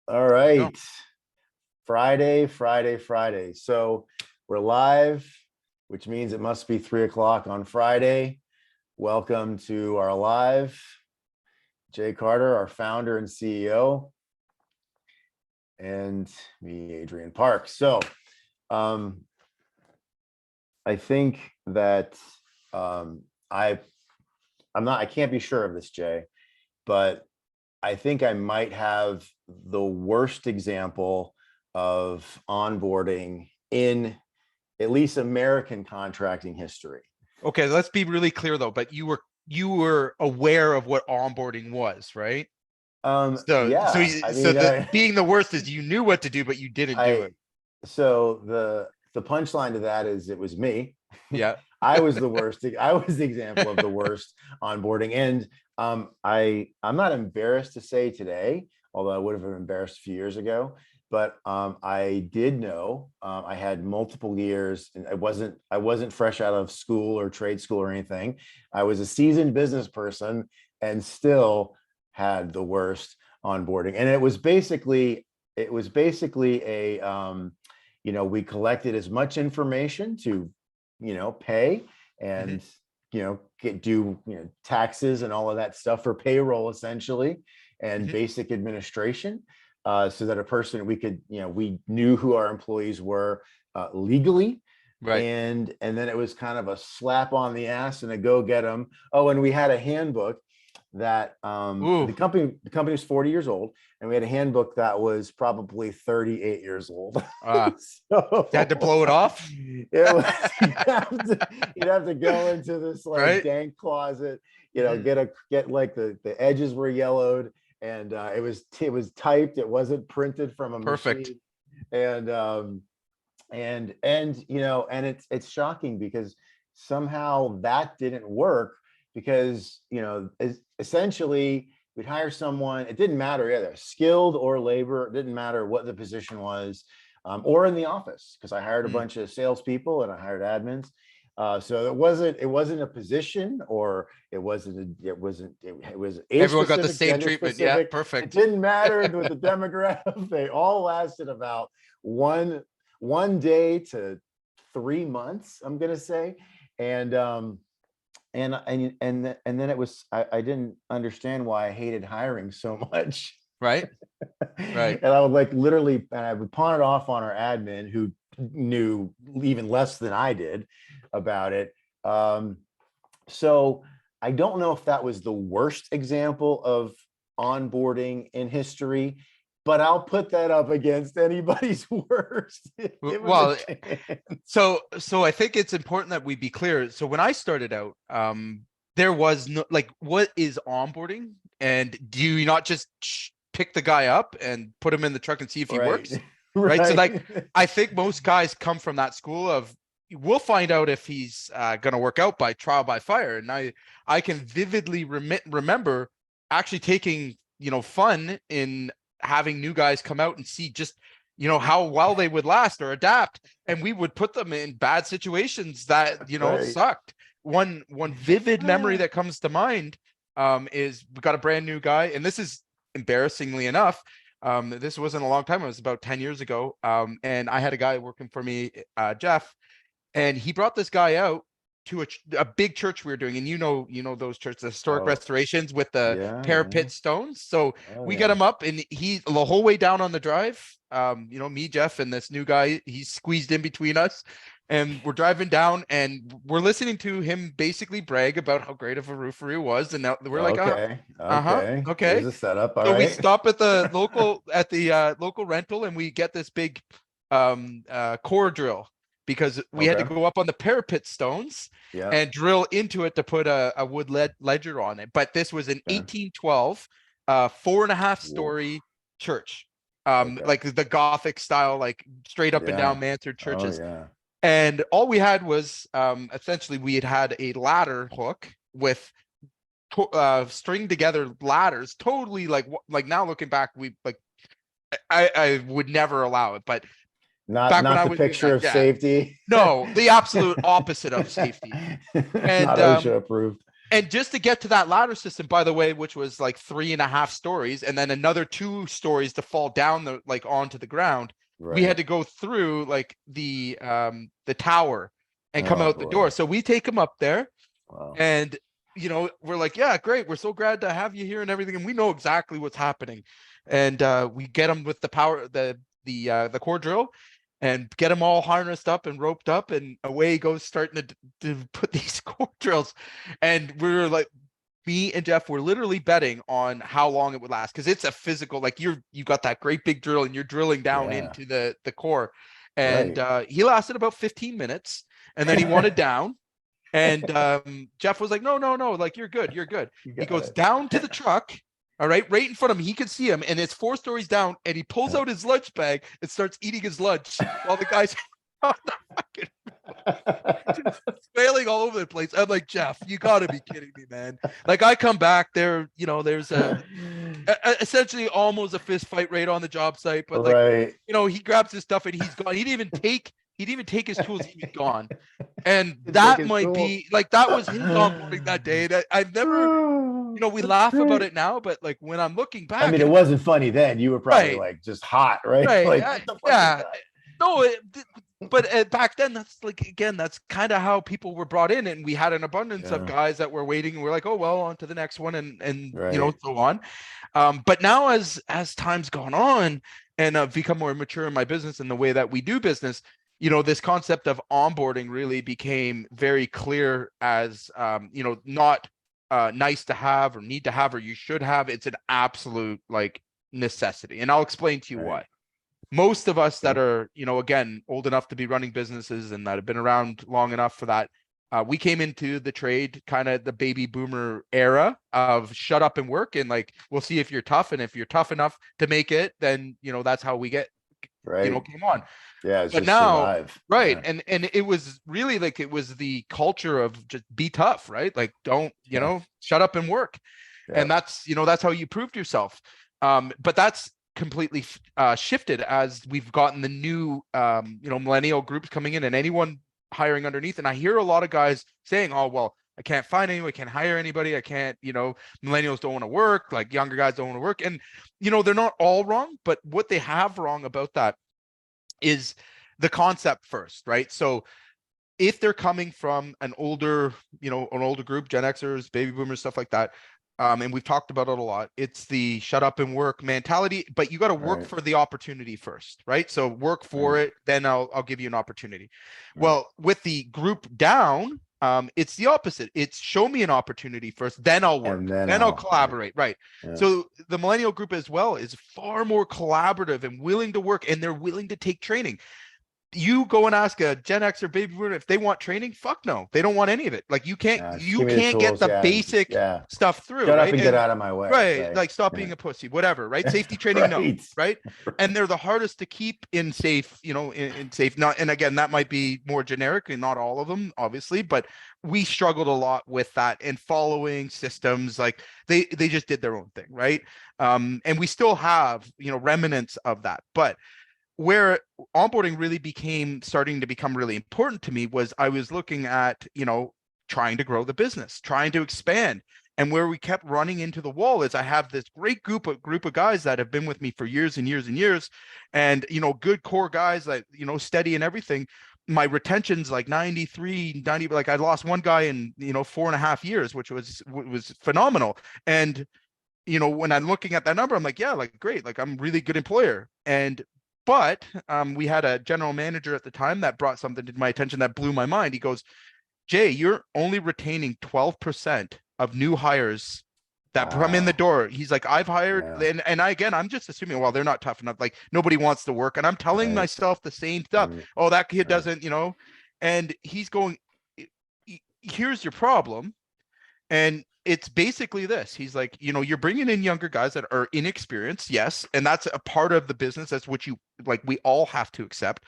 All No. right. Friday. So we're live, which means it must be 3 o'clock on Friday. Welcome to our live. Jay Carter, our founder and CEO, and me, Adrian Park. So I think that I can't be sure of this, Jay, but I think I might have the worst example of onboarding in at least American contracting history. Okay, let's be really clear though, but you were aware of what onboarding was, right? So so Yeah, you- I so mean, the being the worst is you knew what to do, but you didn't do I it. so the punchline to that is it was me. Yeah. I was the worst. I was the example of the worst onboarding, and I'm not embarrassed to say today, although I would have been embarrassed a few years ago. But I did know I had multiple years, and I wasn't fresh out of school or trade school or anything. I was a seasoned business person, and still had the worst onboarding. And it was basically a we collected as much information to pay Mhm. and do taxes and all of that stuff for payroll essentially, and Mhm. basic administration, so that a person we knew who our employees were legally. Right. And then it was kind of a slap on the ass and a go get them. Oh, and we had a handbook that Ooh. the company was 40 years old, and we had a handbook that was probably 38 years old. Uh, you had to So blow it off, it was you'd have to go into this like right? dank closet, Mhm. get like the edges were yellowed, and it was typed, it wasn't printed from a Perfect. machine. And it's shocking because somehow that didn't work, because essentially we'd hire someone. It didn't matter either skilled or labor, it didn't matter what the position was, or in the office, because I hired a Mm. bunch of salespeople and I hired admins. So it wasn't a position, or it was age Everyone got the specific, same gender treatment. Yeah, specific. It perfect. didn't matter with the demographic. They all lasted about one day to 3 months, I'm gonna say. And um and and and then I didn't understand why I hated hiring so much. Right. Right. And I would I would pawn it off on our admin, who knew even less than I did about it. So I don't know if that was the worst example of onboarding in history, but I'll put that up against anybody's worst if given the Well, chance. so I think it's important that we be clear. So when I started out, there was no, like, what is onboarding? And do you not just pick the guy up and put him in the truck and see if he Right. works? Right. So like, Right. I think most guys come from that school of, we'll find out if he's going to work out by trial by fire. And I can vividly remember actually taking, fun in having new guys come out and see just, how well they would last or adapt. And we would put them in bad situations that, Right. sucked. One vivid memory that comes to mind is we got a brand new guy, and this is embarrassingly enough. This wasn't a long time. It was about 10 years ago. And I had a guy working for me, Jeff, and he brought this guy out to a big church we were doing. And those churches, the historic Oh, restorations with the yeah, yeah. parapet stones. So Oh, we get yeah. him up, and he, the whole way down on the drive, me, Jeff, and this new guy, he's squeezed in between us. And we're driving down, and we're listening to him basically brag about how great of a roofer he was. And now we're like, Okay. uh-huh, Okay. There's okay. a setup. All So we right. stop at the local rental, and we get this big core drill, because we had to Okay. go up on the parapet stones Yeah. and drill into it to put a wood ledger on it. But this was an Okay. 1812 four and a half Woof. story church, Okay. like the Gothic style, like straight up and Yeah. down mansard Oh, churches. yeah. And all we had was essentially we had a ladder hook with string together ladders, totally like now looking back, we like, I would never allow it, but Not back when not I the was doing that, picture of yeah, safety. no, the absolute opposite of safety. And Not OSHA approved. And just to get to that ladder system, by the way, which was like 3.5 stories, and then another 2 stories to fall down the like onto the ground, we had Right. to go through like the tower and come Oh out the door. boy. So we take them up there, Wow. and we're like, yeah, great, we're so glad to have you here and everything, and we know exactly what's happening. And we get them with the power, the core drill, and get them all harnessed up and roped up, and away he goes, starting to put these core drills. And we were like, me and Jeff were literally betting on how long it would last, because it's a physical, like you've got that great big drill and you're drilling down Yeah. into the core. And Right. he lasted about 15 minutes, and then he wanted down. And Jeff was like, no, no, no, like you're good, you're good. You He got goes it. down to the truck, all right in front of him. He could see him, and it's 4 stories down. And he pulls out his lunch bag and starts eating his lunch while the guy's on the fucking failing all over the place. I'm like, Jeff, you got to be kidding me, man. Like, I come back there, there's essentially almost a fist fight right on the job site, but like, Right. he grabs his stuff and he's gone. He didn't even take his tools. He was gone. And To take that his might tools. be like, that was his onboarding that day. And I've never, we That's laugh about great. it now, but like when I'm looking I back, mean, it and wasn't funny then. You were probably right, like just hot, right? right, Like, get the fucking yeah, guy. no, but back then, that's like, again, that's kind of how people were brought in, and we had an abundance of Yeah. guys that were waiting, and we're like, oh well, on to the next one, and Right. so on. But now, as time's gone on, and I've become more mature in my business and the way that we do business, this concept of onboarding really became very clear as, not nice to have or need to have or you should have. It's an absolute like necessity, and I'll explain to you Right. why. Most of us that Okay. are, again, old enough to be running businesses and that have been around long enough for that, we came into the trade kind of the baby boomer era of shut up and work, and like, we'll see if you're tough, and if you're tough enough to make it, then that's how we get, Right. came on. Yeah. It's But just now, survive. right, Yeah. and it was really like, it was the culture of just be tough, right? Like, don't, Yeah. shut up and work. And Yeah. that's how you proved yourself. But that's completely shifted as we've gotten the new millennial groups coming in, and anyone hiring underneath. And I hear a lot of guys saying, oh well, I can't find anyone, I can't hire anybody, I can't, millennials don't want to work, like younger guys don't want to work. And they're not all wrong, but what they have wrong about that is the concept first, right? So if they're coming from an older group, Gen Xers, baby boomers, stuff like that, and we've talked about it a lot, it's the shut up and work mentality, but you got to work Right. for the opportunity first, right? So work for Right. it, then I'll give you an opportunity. Right. Well, with the group down, it's the opposite. It's show me an opportunity first, then I'll And work, then then I'll right. collaborate, right? Yeah. So the millennial group as well is far more collaborative and willing to work, and they're willing to take training. You go and ask a Gen X or baby boomer if they want training. Fuck no, they don't want any of it. Like, you can't Just you give me the can't get tools. the Yeah. basic Yeah. stuff through, Shut up right? and get And out of my way. right, Right. like, stop Yeah. being a pussy, whatever, right? Safety training, no, Right. right? And they're the hardest to keep in safe, in safe. Not, and again, that might be more generic, and not all of them, obviously, but we struggled a lot with that and following systems. Like, they just did their own thing, right? And we still have remnants of that, but where onboarding really starting to become really important to me was I was looking at, trying to grow the business, trying to expand. And where we kept running into the wall is I have this great group of guys that have been with me for years and years and years. And, good core guys that, steady and everything. My retention's like 93, 90, like I lost one guy in, 4.5 years, which was phenomenal. And, when I'm looking at that number, I'm like, yeah, like, great. Like, I'm a really good employer. But we had a general manager at the time that brought something to my attention that blew my mind. He goes, Jay, you're only retaining 12% of new hires that come in the Wow. door. He's like, I've hired, Yeah. and again, I'm just assuming, well, they're not tough enough. Like, nobody wants to work. And I'm telling Right. myself the same stuff. Right. Oh, that kid Right. doesn't, and he's going, here's your problem. And it's basically this. He's like, you're bringing in younger guys that are inexperienced. Yes. And that's a part of the business. That's what we all have to accept.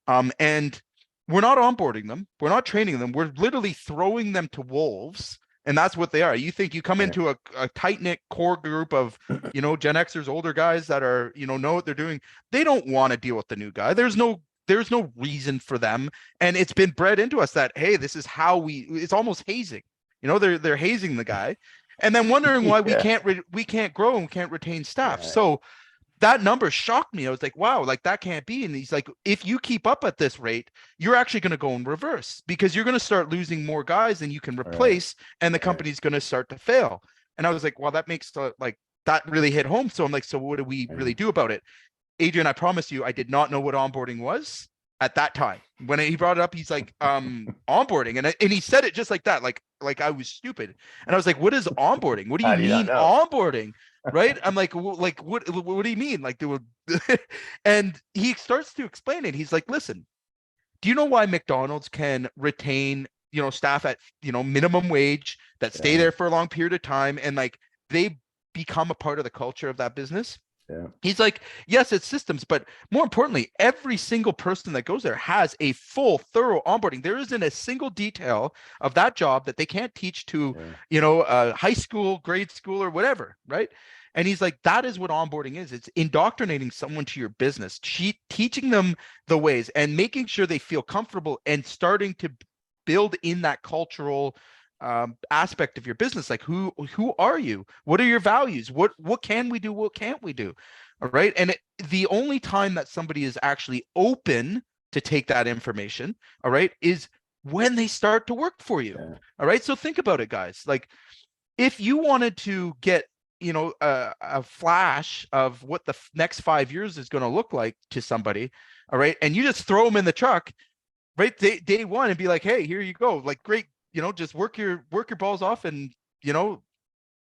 And we're not onboarding them. We're not training them. We're literally throwing them to wolves. And that's what they are. You think you come Right. into a tight knit core group of, Gen Xers, older guys that are, know what they're doing. They don't want to deal with the new guy. There's no reason for them. And it's been bred into us that, hey, this is how it's almost hazing. they're hazing the guy, and then wondering why we Yeah. can't grow and can't retain staff. Yeah. So that number shocked me. I was like, wow, like that can't be. And he's like, if you keep up at this rate, you're actually going to go in reverse, because you're going to start losing more guys than you can Right. replace, and the Right. company's going to start to fail. And I was like, well, that makes like that really hit home. So I'm like, so what do we really Right. do about it? Adrian, I promise you, I did not know what onboarding was at that time. When he brought it up, he's like, onboarding. And he said it just like that, like I was stupid. And I was like, what is onboarding? What do you How do you not mean know? onboarding? Right? I'm like, what do you mean? Like, they would and he starts to explain it. He's like, listen, do you know why McDonald's can retain, staff at, minimum wage that stay Yeah. there for a long period of time, and like they become a part of the culture of that business? Yeah. He's like, yes, it's systems, but more importantly, every single person that goes there has a full, thorough onboarding. There isn't a single detail of that job that they can't teach to, Yeah. high school, grade school, or whatever, right? And he's like, that is what onboarding is. It's indoctrinating someone to your business, teaching them the ways and making sure they feel comfortable and starting to build in that cultural aspect of your business. Like, who are you? What are your values? What can we do? What can't we do? All right. And the only time that somebody is actually open to take that information, all right, is when they start to work for you. Yeah. All right. So think about it, guys. Like, if you wanted to get, a flash of what the next 5 years is going to look like to somebody, all right, and you just throw them in the truck, right, day one, and be like, hey, here you go, like, great, just work your balls off and,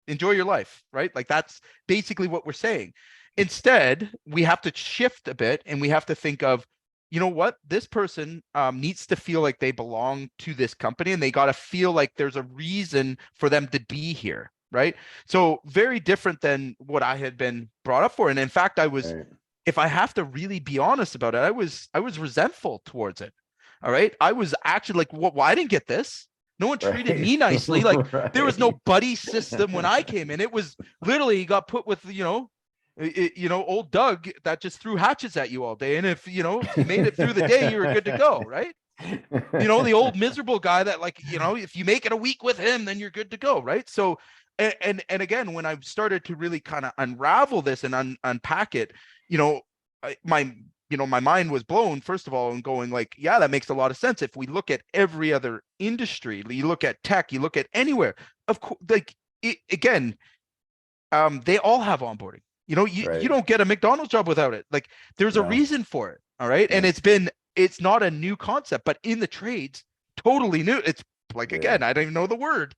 enjoy your life, right? Like, that's basically what we're saying. Instead, we have to shift a bit, and we have to think of, you know what, this person needs to feel like they belong to this company, and they got to feel like there's a reason for them to be here, right? So very different than what I had been brought up for. And in fact, Right. if I have to really be honest about it, I was resentful towards it. All right. I was actually like, well, I didn't get this. No one treated Right. me nicely. Like, there was no Right. buddy system when I came in. It was literally, you got put with, old Doug that just threw hatchets at you all day. And if you made it through the day, you were good to go, right? The old miserable guy that, like, if you make it a week with him, then you're good to go, right? So, and again, when I started to really kind of unravel this and unpack it, my mind was blown, first of all, and going like, yeah, that makes a lot of sense. If we look at every other industry, you look at tech, you look at anywhere, of course, like, again, they all have onboarding. You Right. don't get a McDonald's job without it. Like, there's a No. reason for it. All right. And Yeah. it's not a new concept, but in the trades, totally new. It's like, Yeah. again, I don't even know the word.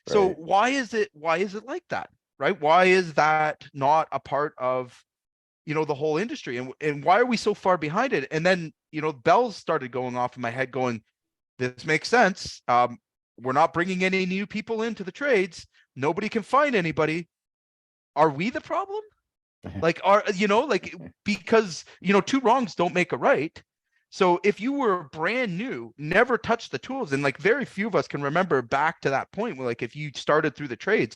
So Right. why is it like that? Right? Why is that not a part of, the whole industry? And why are we so far behind it? And then, bells started going off in my head going, this makes sense. We're not bringing any new people into the trades. Nobody can find anybody. Are we the problem? Like, because, two wrongs don't make a right. So if you were brand new, never touched the tools, and like very few of us can remember back to that point where, like, if you started through the trades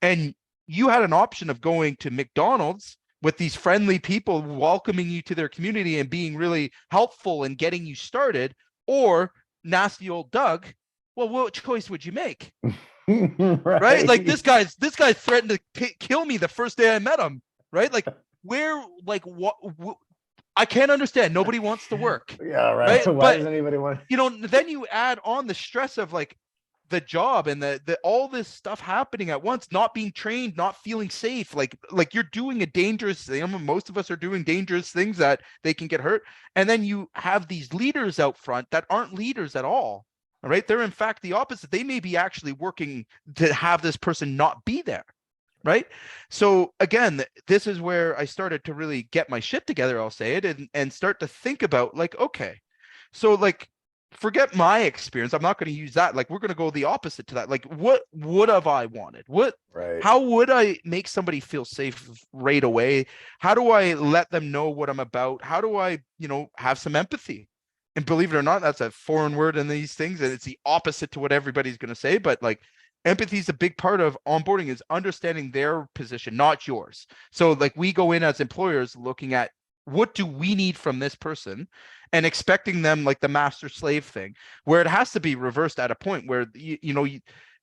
and you had an option of going to McDonald's with these friendly people welcoming you to their community and being really helpful and getting you started, or nasty old Doug, well, what choice would you make? Right? Like, this Right. guy threatened to kill me the first day I met him. Right? Like, what? I can't understand. Nobody wants to work. Yeah. Right. Right? Why But does anybody want? then you add on the stress of, like, the job and the all this stuff happening at once, not being trained, not feeling safe, like you're doing a dangerous thing. Most of us are doing dangerous things that they can get hurt. And then you have these leaders out front that aren't leaders at all. All right. They're in fact the opposite. They may be actually working to have this person not be there. Right. So again, this is where I started to really get my shit together, I'll say it, and start to think about, like, okay, so, like, forget my experience. I'm not going to use that. Like, we're going to go the opposite to that. Like, what would have I wanted? Right. How would I make somebody feel safe right away? How do I let them know what I'm about? How do I, have some empathy? And believe it or not, that's a foreign word in these things, and it's the opposite to what everybody's going to say. But, like, empathy is a big part of onboarding, is understanding their position, not yours. So, like, we go in as employers looking at, what do we need from this person, and expecting them, like the master slave thing, where it has to be reversed at a point where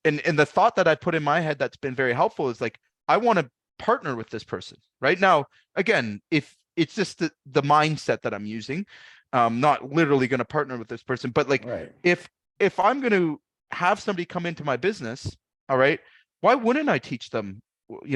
and the thought that I put in my head that's been very helpful is like, I want to partner with this person right now. Again, if it's just the mindset that I'm using, not literally going to partner with this person, but like, Right. if I'm going to have somebody come into my business, all right, why wouldn't I teach them,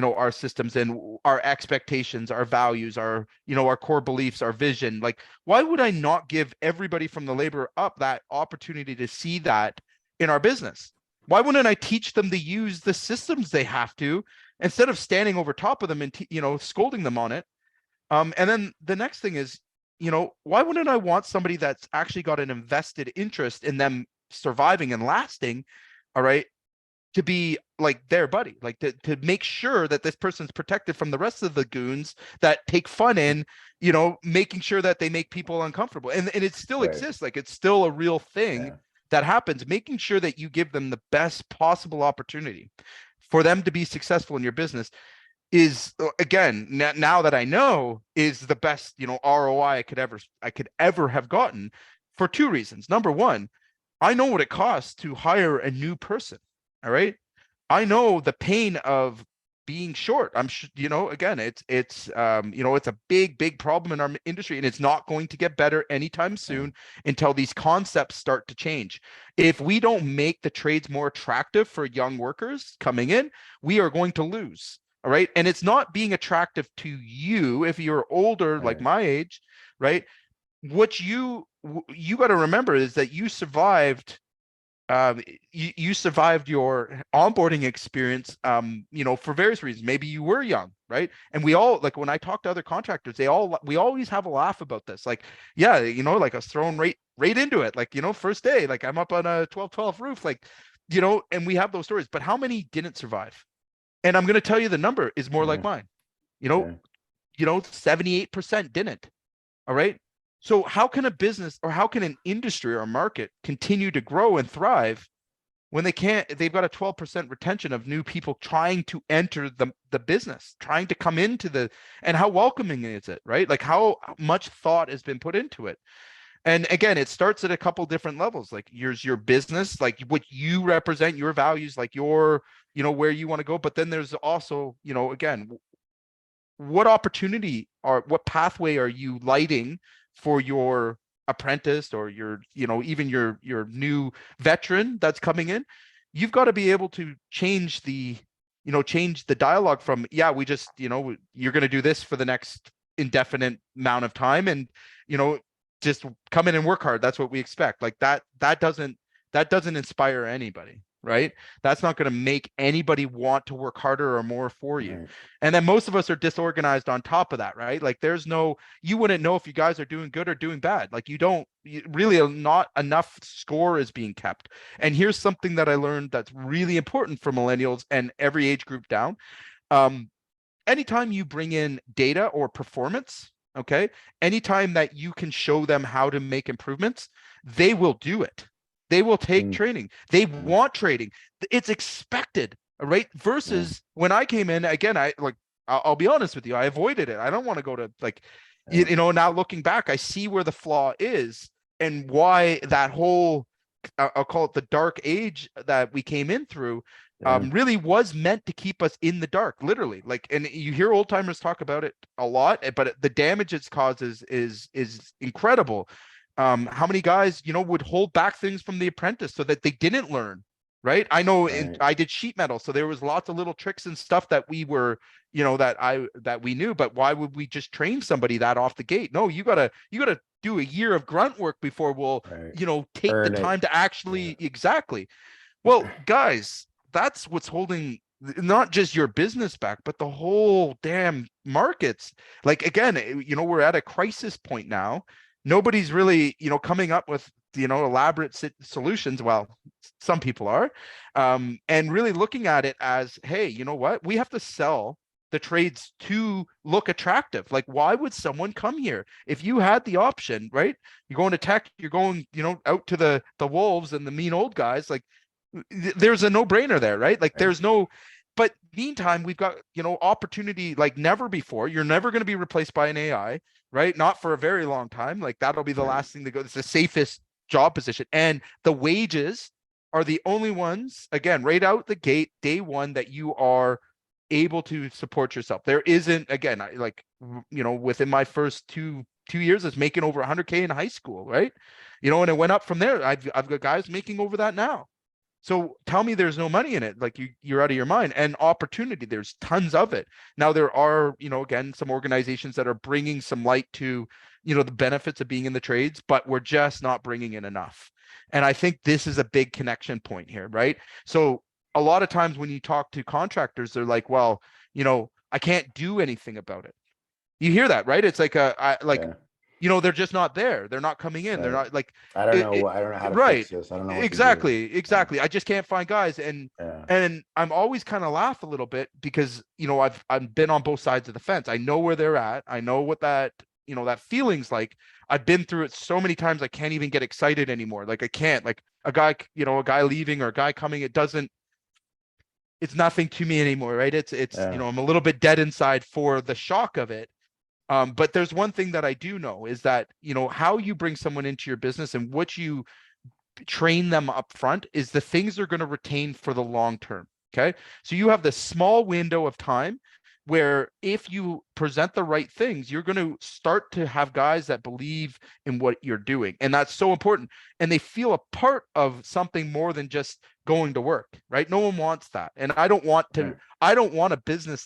our systems and our expectations, our values, our, our core beliefs, our vision? Like, why would I not give everybody from the labor up that opportunity to see that in our business? Why wouldn't I teach them to use the systems they have to, instead of standing over top of them and scolding them on it? And then the next thing is, why wouldn't I want somebody that's actually got an invested interest in them surviving and lasting, all right, to be like their buddy, like to make sure that this person's protected from the rest of the goons that take fun in, making sure that they make people uncomfortable. And it still Right. exists. Like, it's still a real thing Yeah. that happens, making sure that you give them the best possible opportunity for them to be successful in your business is, again, now that I know, is the best, ROI I could ever have gotten, for two reasons. Number one, I know what it costs to hire a new person. All right. I know the pain of being short. I'm sure, again, it's it's a big problem in our industry, and it's not going to get better anytime Yeah. soon until these concepts start to change. If we don't make the trades more attractive for young workers coming in, we are going to lose. All right. And it's not being attractive to you if you're older, like Right. my age, right? What you got to remember is that you survived, you survived your onboarding experience, for various reasons. Maybe you were young, right? And we all, like, when I talk to other contractors, we always have a laugh about this. Like, yeah, like I was thrown right into it. Like, first day, like I'm up on a 12-12 roof, like, and we have those stories, but how many didn't survive? And I'm going to tell you the number is more like Yeah. mine. You know, Yeah. 78% didn't. All right. So how can a business, or how can an industry or a market continue to grow and thrive when they've got a 12% retention of new people trying to enter the business, trying to come into and how welcoming is it, right? Like, how much thought has been put into it? And again, it starts at a couple different levels. Like, here's your business, like what you represent, your values, like your, where you want to go. But then there's also, again, what pathway are you lighting for your apprentice, or your, even your new veteran that's coming in? You've got to be able to change the dialogue from, yeah, we just, you're going to do this for the next indefinite amount of time, and you know just come in and work hard, that's what we expect. Like, that doesn't inspire anybody, right? That's not going to make anybody want to work harder or more for you. Right. And then most of us are disorganized on top of that, right? Like, you wouldn't know if you guys are doing good or doing bad. Like, really, not enough score is being kept. And here's something that I learned that's really important for millennials and every age group down. Um, Anytime you bring in data or performance, okay, anytime that you can show them how to make improvements, they will do it. They will take Mm. training. They Yeah. want trading. It's expected, all right? Yeah. Versus when I came in, again, I'll be honest with you, I avoided it. I don't want to go to, like, Yeah. now looking back, I see where the flaw is and why that whole, I'll call it the dark age that we came in through, Yeah. really was meant to keep us in the dark, literally. Like, and you hear old timers talk about it a lot, but the damage it's causes is incredible. How many guys, would hold back things from the apprentice so that they didn't learn, right? I know Right. I did sheet metal, so there was lots of little tricks and stuff that we were, that we knew, but why would we just train somebody that off the gate? No, you gotta do a year of grunt work before we'll, Right. take the Earn it. time to Yeah. actually, exactly. Well, guys, that's what's holding not just your business back, but the whole damn markets. Like, again, we're at a crisis point now. Nobody's really, coming up with, elaborate solutions. Well, some people are, and really looking at it as, hey, you know what? We have to sell the trades to look attractive. Like, why would someone come here if you had the option, right? You're going to tech, you're going, out to the wolves and the mean old guys. Like, there's a no-brainer there, right? Like, Right. there's no, but meantime, we've got, opportunity like never before. You're never going to be replaced by an AI, right? Not for a very long time. Like, that'll be the Right. last thing to go. It's the safest job position, and the wages are the only ones, again, right out the gate, day one, that you are able to support yourself. There isn't, again, like, within my first two years, it's making over 100K in high school, right? And it went up from there. I've got guys making over that now. So tell me there's no money in it. Like, you're out of your mind. And opportunity, there's tons of it. Now there are, again, some organizations that are bringing some light to, the benefits of being in the trades, but we're just not bringing in enough. And I think this is a big connection point here, right? So a lot of times when you talk to contractors, they're like, well, I can't do anything about it. You hear that, right? It's like Yeah. they're just not there. They're not coming in. They're Right. not like, I don't know. I don't know how to right. fix this. I don't know what to do. Exactly. I just can't find guys. And Yeah. I'm always kind of laugh a little bit because, I've been on both sides of the fence. I know where they're at. I know what that feeling's like. I've been through it so many times. I can't even get excited anymore. Like, I can't, like, a guy leaving or a guy coming. It's nothing to me anymore. Right. It's, Yeah. I'm a little bit dead inside for the shock of it. But there's one thing that I do know is that, how you bring someone into your business and what you train them up front is the things they're going to retain for the long term. Okay. So you have this small window of time where if you present the right things, you're going to start to have guys that believe in what you're doing. And that's so important. And they feel a part of something more than just going to work, right? No one wants that. And I don't want a business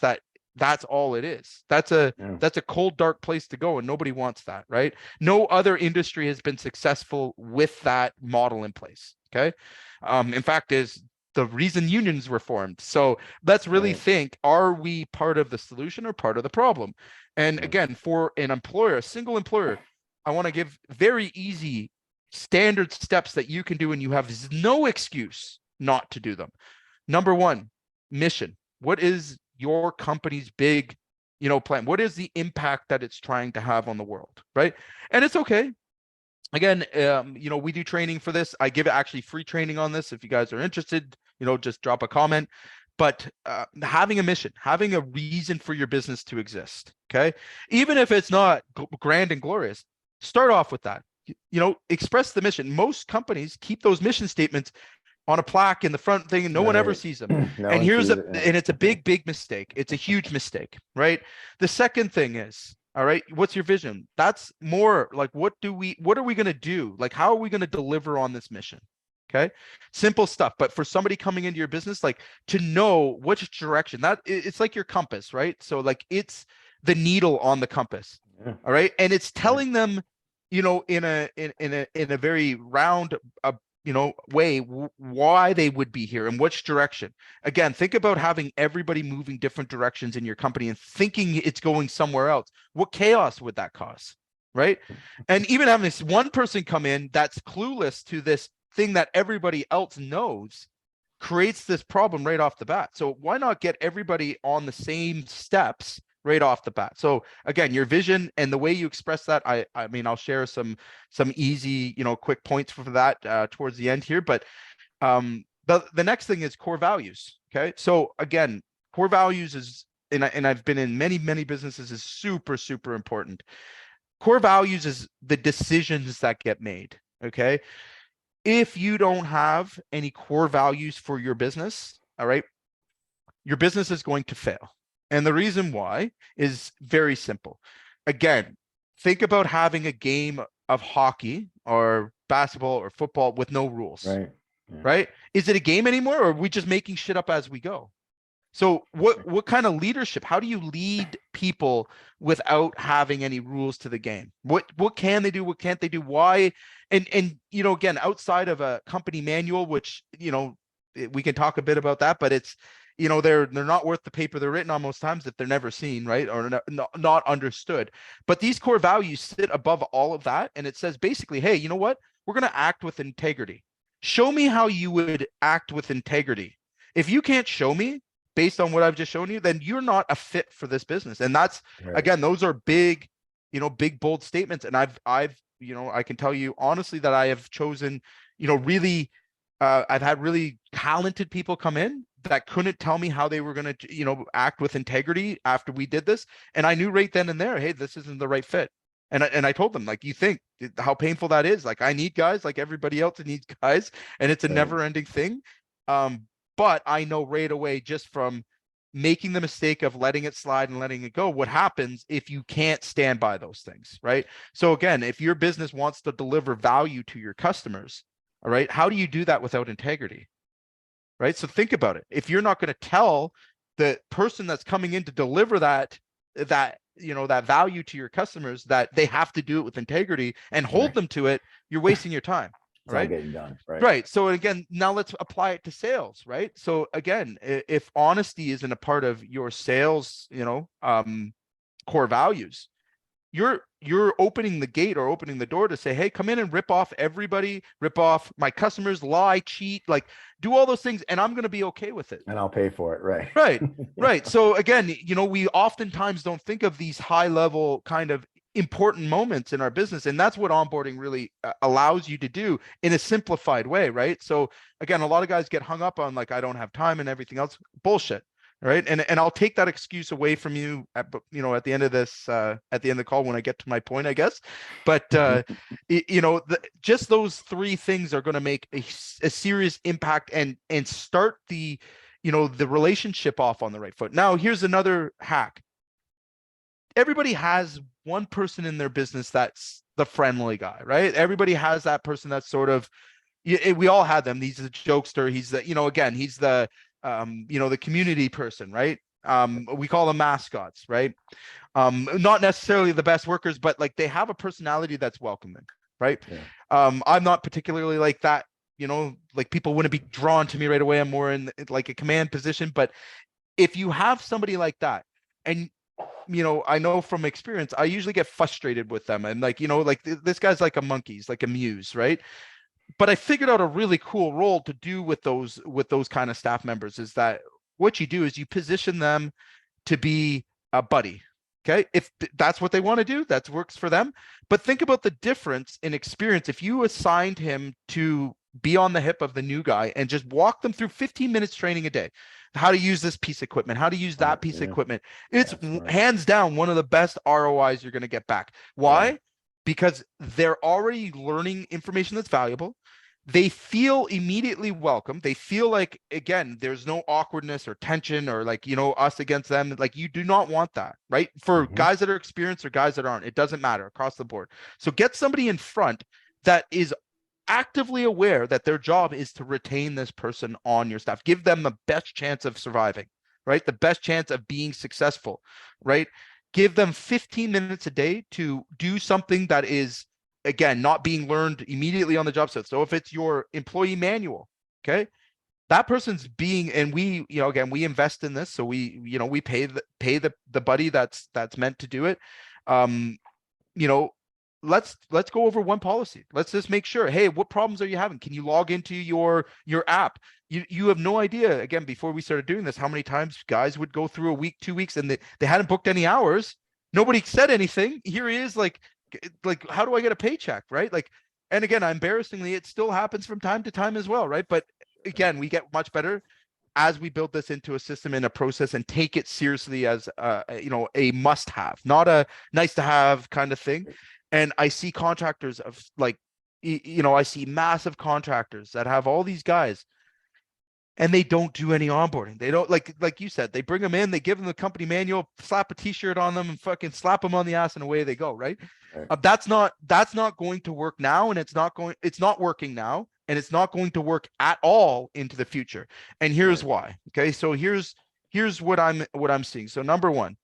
that's all it is. That's a cold, dark place to go, and nobody wants that, right? No other industry has been successful with that model in place. Okay. In fact, is the reason unions were formed. So let's really think, are we part of the solution or part of the problem? And again, for an employer, a single employer, I want to give very easy standard steps that you can do, and you have no excuse not to do them. Number one, mission. What is your company's big, plan? What is the impact that it's trying to have on the world, right? And it's okay. Again, we do training for this. I give actually free training on this. If you guys are interested, just drop a comment. But having a mission, having a reason for your business to exist, okay? Even if it's not grand and glorious, start off with that. Express the mission. Most companies keep those mission statements on a plaque in the front thing, and no one ever sees them. No and one sees it, and it's a big mistake. It's a huge mistake, right? The second thing is, all right, what's your vision? That's more like, what are we going to do? Like, how are we going to deliver on this mission? Okay. Simple stuff. But for somebody coming into your business, like, to know which direction, that it's like your compass, right? So like, it's the needle on the compass. Yeah. All right. And it's telling them, in a very round, way, why they would be here and which direction. Again, think about having everybody moving different directions in your company and thinking it's going somewhere else. What chaos would that cause, right? And even having this one person come in that's clueless to this thing that everybody else knows creates this problem right off the bat. So why not get everybody on the same steps right off the bat? So again, your vision and the way you express that, I mean, I'll share some easy, quick points for that towards the end here. But the next thing is core values. Okay. So again, core values is, and I've been in many businesses, is super, super important. Core values is the decisions that get made. Okay. If you don't have any core values for your business, all right, your business is going to fail. And the reason why is very simple. Again, think about having a game of hockey or basketball or football with no rules. Right. Yeah. Right? Is it a game anymore, or are we just making shit up as we go? So what kind of leadership? How do you lead people without having any rules to the game? What can they do? What can't they do? Why? And again, outside of a company manual, which we can talk a bit about that, but it's they're not worth the paper they're written on most times if they're never seen, right? Or not understood. But these core values sit above all of that, and it says basically, hey, you know what? We're going to act with integrity. Show me how you would act with integrity. If you can't show me based on what I've just shown you, then you're not a fit for this business. And that's, again, those are big, big, bold statements. And I've, I can tell you honestly that I have chosen, really, I've had really talented people come in that couldn't tell me how they were going to, act with integrity after we did this. And I knew right then and there, hey, this isn't the right fit. And I told them, like, you think how painful that is? Like, I need guys like everybody else needs guys, and it's a Right. never ending thing. But I know right away, just from making the mistake of letting it slide and letting it go, what happens if you can't stand by those things, right? So again, if your business wants to deliver value to your customers, all right, how do you do that without integrity? Right? So think about it. If you're not going to tell the person that's coming in to deliver that that value to your customers that they have to do it with integrity and hold Right. them to it, you're wasting your time. It's not Right? getting done. Right. Right. So again, now let's apply it to sales, right? So again, if honesty isn't a part of your sales, core values, you're opening the gate or opening the door to say, hey, come in and rip off everybody, rip off my customers, lie, cheat, like do all those things, and I'm going to be okay with it. And I'll pay for it. Right. Right. Right. So again, we oftentimes don't think of these high level kind of important moments in our business, and that's what onboarding really allows you to do in a simplified way, right? So again, a lot of guys get hung up on, like, I don't have time and everything else. Bullshit. Right. And I'll take that excuse away from you at the end of this, at the end of the call, when I get to my point, I guess. But just those three things are going to make a serious impact and start the relationship off on the right foot. Now, here's another hack. Everybody has one person in their business that's the friendly guy, right? Everybody has that person that's sort of, we all had them. He's the jokester. He's the, again, he's the, the community person, right? We call them mascots, right? Not necessarily the best workers, but like they have a personality that's welcoming, right? Yeah. I'm not particularly like that, like people wouldn't be drawn to me right away. I'm more in like a command position. But if you have somebody like that, and I know from experience, I usually get frustrated with them, and like, like this guy's like a monkey, he's like a muse, right? But I figured out a really cool role to do with those kind of staff members, is that what you do is you position them to be a buddy. Okay. If that's what they want to do, that works for them. But think about the difference in experience. If you assigned him to be on the hip of the new guy and just walk them through 15 minutes training a day, how to use this piece of equipment, how to use that piece of equipment, it's hands down one of the best ROIs you're going to get back. Why? Yeah. Because they're already learning information that's valuable. They feel immediately welcome. They feel like, again, there's no awkwardness or tension or like, us against them. Like, you do not want that, right? For guys that are experienced or guys that aren't, it doesn't matter across the board. So get somebody in front that is actively aware that their job is to retain this person on your staff. Give them the best chance of surviving, right? The best chance of being successful, right? Give them 15 minutes a day to do something that is, again, not being learned immediately on the job site. So if it's your employee manual, okay, that person's being, and we, again, we invest in this. So we, we pay the buddy that's meant to do it. Let's go over one policy. Let's just make sure, hey, what problems are you having? Can you log into your app? You have no idea, again, before we started doing this, how many times guys would go through a week, 2 weeks, and they hadn't booked any hours. Nobody said anything. Here he is, like, how do I get a paycheck, right? Like, and again, embarrassingly, it still happens from time to time as well, right? But again, we get much better as we build this into a system and a process and take it seriously as a must have, not a nice to have kind of thing. And I see contractors of like, I see massive contractors that have all these guys and they don't do any onboarding. They don't, like you said, they bring them in, they give them the company manual, slap a t-shirt on them and fucking slap them on the ass and away they go, right? That's not going to work now, and it's not working now, and it's not going to work at all into the future. And here's why. Okay. So here's what I'm seeing. So number one,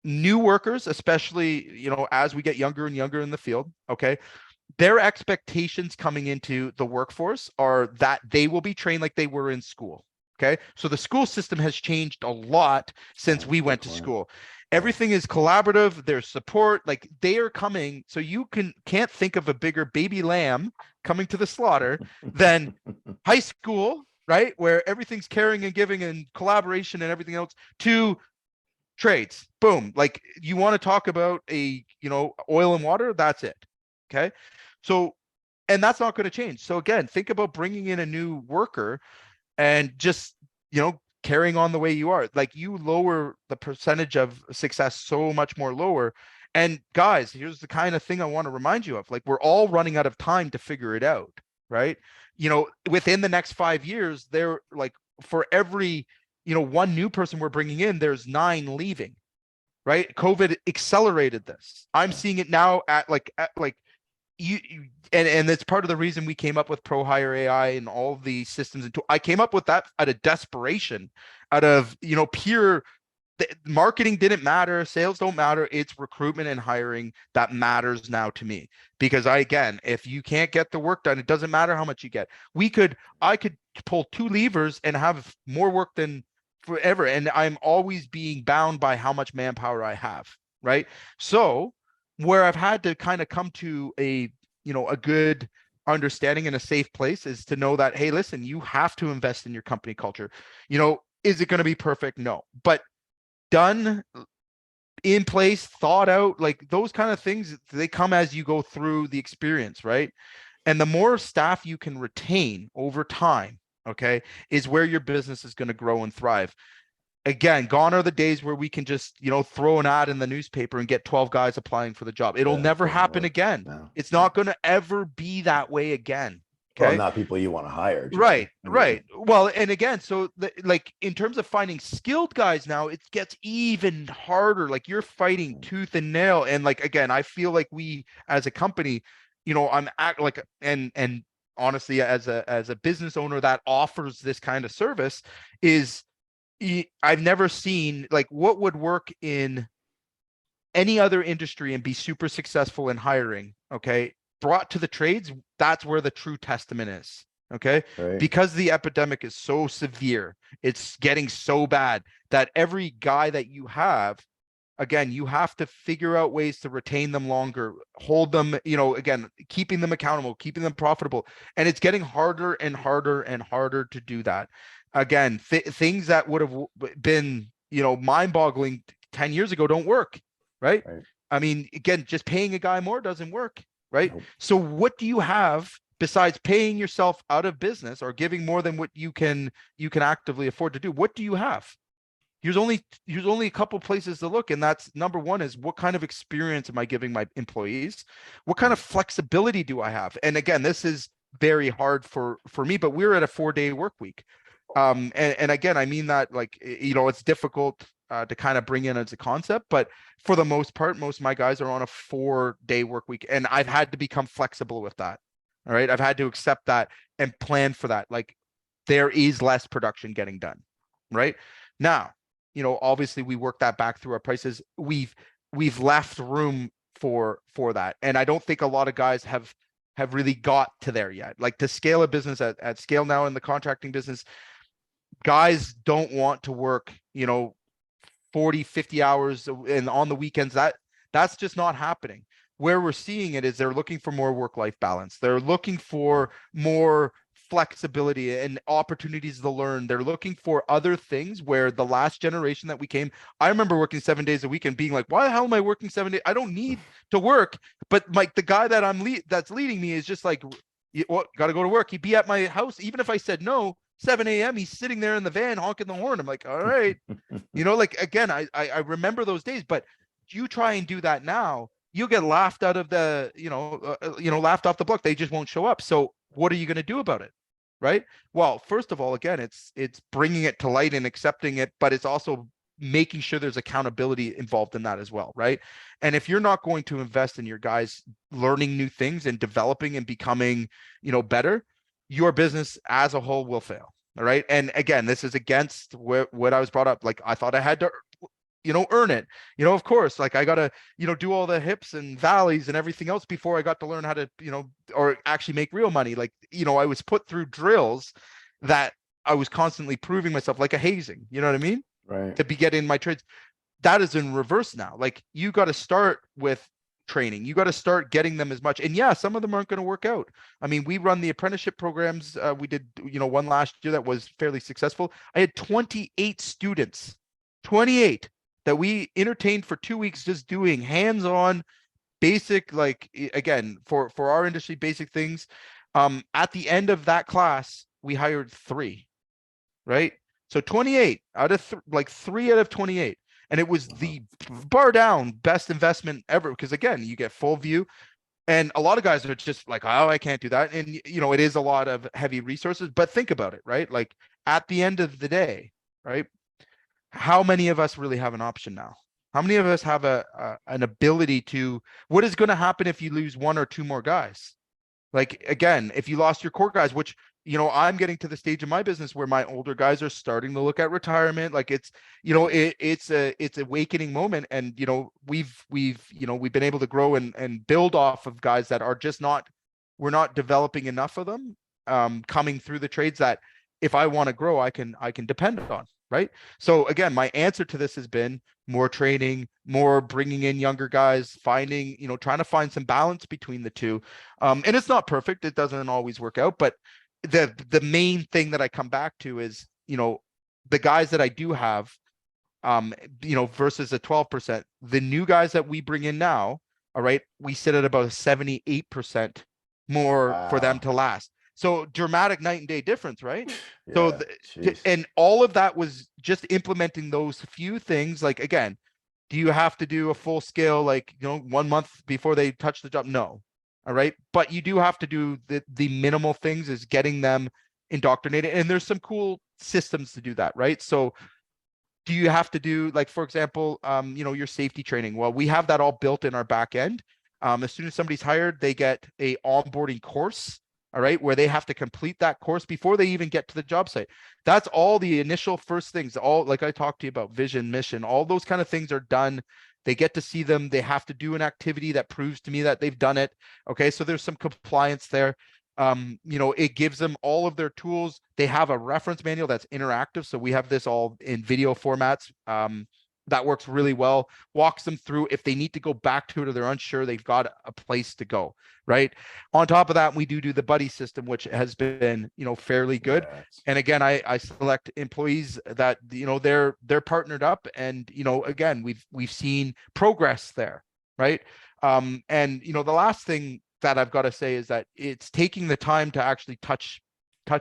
new workers, especially, as we get younger and younger in the field, okay, their expectations coming into the workforce are that they will be trained like they were in school. Okay. So the school system has changed a lot since we went to school. Everything is collaborative. There's support. Like, they are coming. So you can't think of a bigger baby lamb coming to the slaughter than high school, right? Where everything's caring and giving and collaboration and everything else, to trades. Boom. Like, you want to talk about oil and water, that's it. Okay. So, and that's not going to change. So again, think about bringing in a new worker and just, carrying on the way you are. Like, you lower the percentage of success so much more lower. And guys, here's the kind of thing I want to remind you of. Like, we're all running out of time to figure it out, right? Within the next 5 years, there, like, for every, one new person we're bringing in, there's 9 leaving, right? COVID accelerated this. I'm seeing it now at and it's part of the reason we came up with Pro Hire AI and all the systems. And I came up with that out of desperation, out of, pure marketing didn't matter, sales don't matter. It's recruitment and hiring that matters now to me. Because again, if you can't get the work done, it doesn't matter how much you get. I could pull 2 levers and have more work than forever. And I'm always being bound by how much manpower I have. Right. So where I've had to kind of come to a good understanding and a safe place is to know that, hey, listen, you have to invest in your company culture. Is it going to be perfect? No, but done, in place, thought out, like those kind of things, they come as you go through the experience, right? And the more staff you can retain over time, okay, is where your business is going to grow and thrive. Again, gone are the days where we can just, throw an ad in the newspaper and get 12 guys applying for the job. It'll Yeah, never doesn't happen work. again. No. It's not going to ever be that way again. Well, Okay. not people you want to hire, Right, Jay. I mean, right. Well, and again, so like in terms of finding skilled guys now, it gets even harder. Like, you're fighting tooth and nail. And like, again, I feel like we as a company, I'm act like, and honestly, as a business owner that offers this kind of service, is I've never seen like what would work in any other industry and be super successful in hiring, okay, brought to the trades. That's where the true testament is. Okay. right. Because the epidemic is so severe, it's getting so bad that every guy that you have, again, you have to figure out ways to retain them longer, hold them, again, keeping them accountable, keeping them profitable. And it's getting harder and harder and harder to do that. Again, things that would have been, mind boggling 10 years ago don't work, right? Right. I mean, again, just paying a guy more doesn't work, right? Nope. So what do you have besides paying yourself out of business or giving more than what you can actively afford to do? What do you have? Here's only a couple places to look, and that's number one is, what kind of experience am I giving my employees? What kind of flexibility do I have? And again, this is very hard for me, but we're at a 4-day work week. And again, I mean that like, it's difficult to kind of bring in as a concept, but for the most part, most of my guys are on a 4-day work week, and I've had to become flexible with that. All right. I've had to accept that and plan for that. Like, there is less production getting done. Right now, obviously we work that back through our prices. We've left room for that. And I don't think a lot of guys have really got to there yet. Like, to scale a business at scale now in the contracting business, guys don't want to work, 40, 50 hours and on the weekends. That's just not happening. Where we're seeing it is they're looking for more work-life balance. They're looking for more flexibility and opportunities to learn. They're looking for other things where the last generation that we came, I remember working 7 days a week and being like, why the hell am I working 7 days? I don't need to work. But like, the guy that that's leading me is just like, got to go to work. He'd be at my house. Even if I said no, 7 a.m., he's sitting there in the van honking the horn. I'm like, all right. Like, again, I remember those days, but you try and do that now, you'll get laughed out of the, laughed off the block. They just won't show up. So what are you going to do about it? Right. Well, first of all, again, it's bringing it to light and accepting it, but it's also making sure there's accountability involved in that as well. Right. And if you're not going to invest in your guys learning new things and developing and becoming, better, your business as a whole will fail. All right. And again, this is against what I was brought up. Like, I thought I had to, earn it. Of course, like, I got to, do all the hips and valleys and everything else before I got to learn how to, or actually make real money. Like, I was put through drills that I was constantly proving myself, like a hazing, you know what I mean? Right. To be getting my trades. That is in reverse now. Like, you got to start with training. You got to start getting them as much. And yeah, some of them aren't going to work out. I mean, we run the apprenticeship programs. We did, one last year that was fairly successful. I had 28 students, 28 that we entertained for 2 weeks, just doing hands-on basic, like, again, for our industry, basic things. At the end of that class, we hired 3, right? So 28 out of like 3 out of 28. And it was the bar down best investment ever, because again, you get full view. And a lot of guys are just like, oh, I can't do that. And, you know, it is a lot of heavy resources, but think about it, right? Like at the end of the day, right? How many of us really have an option now? How many of us have an ability to, what is going to happen if you lose one or two more guys? Like, again, if you lost your core guys, which, you know, I'm getting to the stage of my business where my older guys are starting to look at retirement. Like it's, you know, it's a awakening moment. And, you know, we've been able to grow and build off of guys that are just not, we're not developing enough of them coming through the trades that if I want to grow, I can depend on. Right. So again, my answer to this has been more training, more bringing in younger guys, finding, you know, trying to find some balance between the two. And it's not perfect. It doesn't always work out, but the main thing that I come back to is, you know, the guys that I do have, you know, versus a 12%, the new guys that we bring in now, all right, we sit at about 78% more for them Wow. to last. So dramatic night and day difference, right? So, Yeah. Jeez. and all of that was just implementing those few things. Like, again, do you have to do a full scale, like, you know, 1 month before they touch the job? No. All right. But you do have to do the minimal things, is getting them indoctrinated. And there's some cool systems to do that, right? So do you have to do, like, for example, you know, your safety training? Well, we have that all built in our back end. As soon as somebody's hired, they get a onboarding course, all right, where they have to complete that course before they even get to the job site. That's all the initial first things, all like I talked to you about, vision, mission, all those kind of things are done. They get to see them. They have to do an activity that proves to me that they've done it. Okay, so there's some compliance there. You know, it gives them all of their tools. They have a reference manual that's interactive. So we have this all in video formats. That works really well, walks them through. If they need to go back to it or they're unsure, they've got a place to go, right? On top of that, we do the buddy system, which has been, you know, fairly good. Yeah. And again, I select employees that, you know, they're partnered up, and, you know, again, we've seen progress there, right? And, you know, the last thing that I've got to say is that it's taking the time to actually touch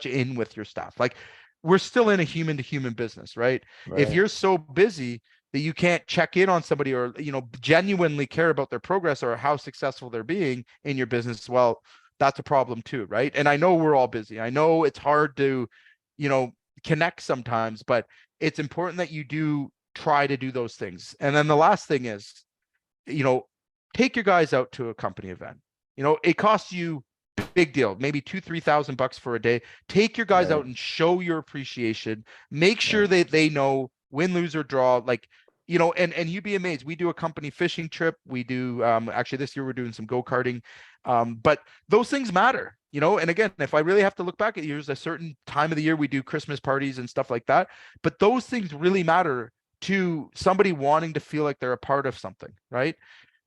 in with your staff. Like, we're still in a human to human business, right? If Right. you're so busy that you can't check in on somebody, or, you know, genuinely care about their progress or how successful they're being in your business, well, that's a problem too, right? And I know we're all busy. I know it's hard to, you know, connect sometimes, but it's important that you do try to do those things. And then the last thing is, you know, take your guys out to a company event. You know, it costs you, big deal, maybe 2,000-3,000 bucks for a day. Take your guys Right. out and show your appreciation. Make sure Right. that they know, win, lose, or draw. Like, you know, and you'd be amazed. We do a company fishing trip. We do, actually this year we're doing some go-karting. But those things matter, you know. And again, if I really have to look back at years, a certain time of the year we do Christmas parties and stuff like that. But those things really matter to somebody wanting to feel like they're a part of something, right?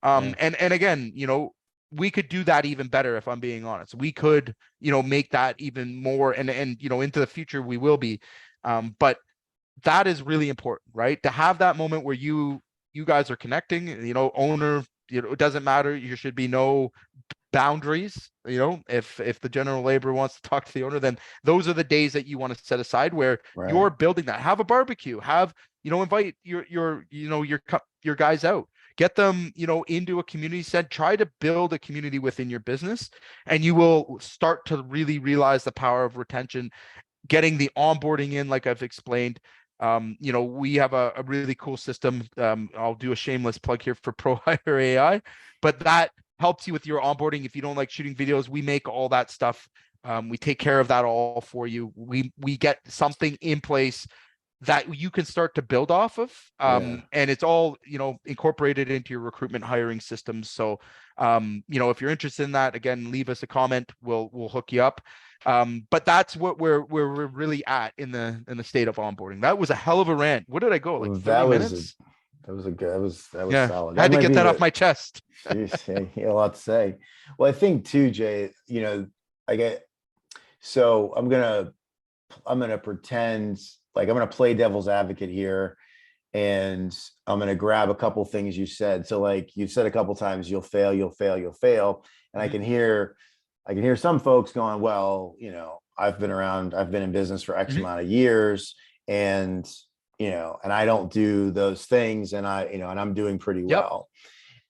Yeah. And again, you know, we could do that even better, if I'm being honest. We could, you know, make that even more, and you know, into the future we will be. But that is really important, right? To have that moment where you guys are connecting, you know, owner, you know, it doesn't matter. You should be no boundaries. You know, if the general labor wants to talk to the owner, then those are the days that you want to set aside where Right. you're building that. Have a barbecue, have, you know, invite your you know, your guys out, get them, you know, into a community set, try to build a community within your business, and you will start to really realize the power of retention, getting the onboarding in, like I've explained. You know, we have a really cool system. I'll do a shameless plug here for Pro Hire AI, but that helps you with your onboarding. If you don't like shooting videos, we make all that stuff. We take care of that all for you. We get something in place that you can start to build off of. Yeah. And it's all, you know, incorporated into your recruitment hiring systems. So, you know, if you're interested in that, again, leave us a comment. We'll hook you up. But that's what we're really at in the state of onboarding. That was a hell of a rant. What did I go, like Well, 30 minutes? that was a good, that was Yeah, solid. I That had to might get be that off the, my chest. geez, yeah, you had a lot to say. Well, I think too, Jay, you know, I get, so I'm gonna pretend like I'm gonna play devil's advocate here, and I'm gonna grab a couple things you said. So like you said a couple times, you'll fail, you'll fail, you'll fail. And Mhm. I can hear some folks going, well, you know, I've been in business for X Mhm. amount of years, and and I don't do those things, and and I'm doing pretty Yep. well.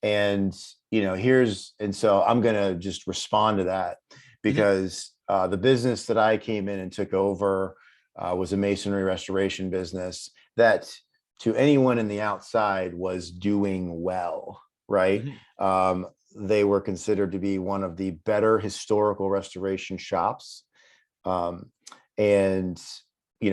And, and so I'm going to just respond to that Mhm. because the business that I came in and took over was a masonry restoration business that to anyone in the outside was doing well, right? Mhm. They were considered to be one of the better historical restoration shops, um, and